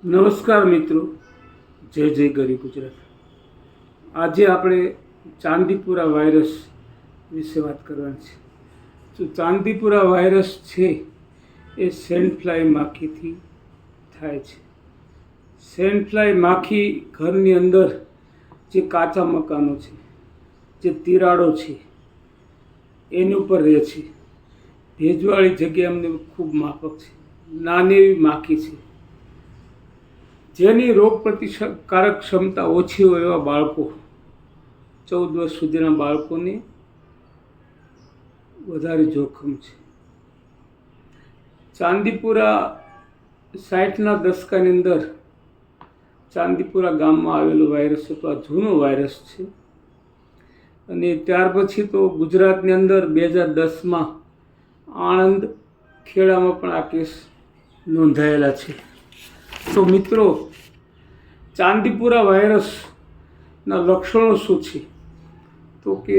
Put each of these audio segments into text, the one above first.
નમસ્કાર મિત્રો, જય જય ગરી ગુજરાત. આજે આપણે ચાંદીપુરા વાયરસ વિશે વાત કરવાની છે. તો ચાંદીપુરા વાયરસ છે એ સેન્ડ ફ્લાય માખીથી થાય છે. સેન્ડ ફ્લાય માખી ઘરની અંદર જે કાચા મકાનો છે, જે તિરાડો છે, એની ઉપર રહે છે. ભેજવાળી જગ્યા અમને ખૂબ માફક છે. નાની એવી માખી છે જેની રોગ પ્રતિકારક ક્ષમતા ઓછી હોય એવા બાળકો, 14 વર્ષ સુધીના બાળકોને વધારે જોખમ છે. ચાંદીપુરા 60ના દશકાની અંદર ચાંદીપુરા ગામમાં આવેલો વાયરસ હતો. આ જૂનો વાયરસ છે અને ત્યાર પછી તો ગુજરાતની અંદર 2010માં આણંદ ખેડામાં પણ આ કેસ નોંધાયેલા છે. તો મિત્રો, ચાંદીપુરા વાયરસના લક્ષણો શું છે? તો કે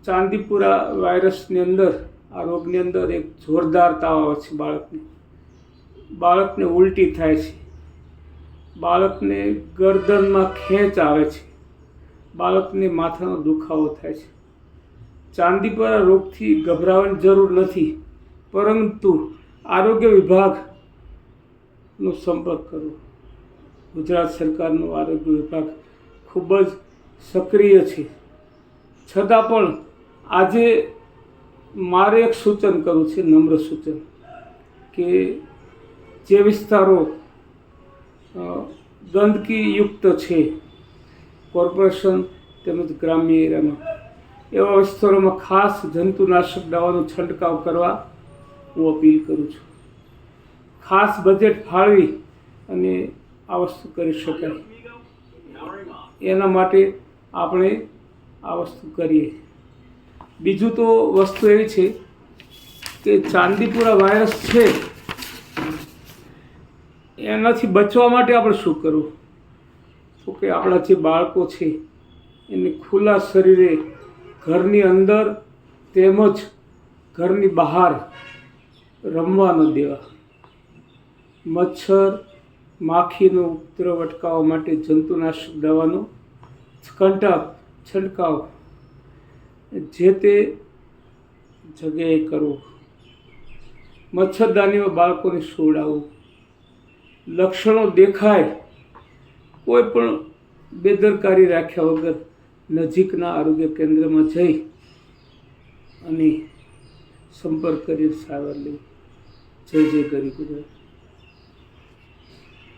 ચાંદીપુરા વાયરસની અંદર, આ રોગની અંદર એક જોરદાર તાવ આવે છે બાળકને ઉલટી થાય છે, બાળકને ગરદનમાં ખેંચ આવે છે, બાળકને માથાનો દુખાવો થાય છે. ચાંદીપુરા રોગથી ગભરાવાની જરૂર નથી, પરંતુ આરોગ્ય વિભાગનો સંપર્ક કરવો. ગુજરાત સરકારનું આરોગ્ય વિભાગ ખૂબ જ સક્રિય છે. છતાં પણ આજે મારે એક સૂચન કરવું છે, નમ્ર સૂચન, કે જે વિસ્તારો ગંદકીયુક્ત છે, કોર્પોરેશન તેમજ ગ્રામ્ય એરિયામાં, એવા વિસ્તારોમાં ખાસ જંતુનાશક દવાનો છંટકાવ કરવા હું અપીલ કરું છું. ખાસ બજેટ ફાળવી અને આ વસ્તુ કરી શકાય. એના માટે આપણે આ વસ્તુ કરીએ. બીજું તો વસ્તુ એવી છે કે ચાંદીપુરા વાયરસ છે એનાથી બચવા માટે આપણે શું કરવું? તો કે આપણા જે બાળકો છે એને ખુલ્લા શરીરે ઘરની અંદર તેમજ ઘરની બહાર રમવા ન દેવા. મચ્છર માખીનો ઉપદ્રવ અટકાવવા માટે જંતુનાશક દવાનો છંટકાવ જે તે જગ્યાએ કરવો. મચ્છરદાનીમાં બાળકોને સુવડાવવું. લક્ષણો દેખાય કોઈ પણ બેદરકારી રાખ્યા વગર નજીકના આરોગ્ય કેન્દ્રમાં જઈ અને સંપર્ક કરી સારવાર લેવી. જય જય ગરી ગુજરાત.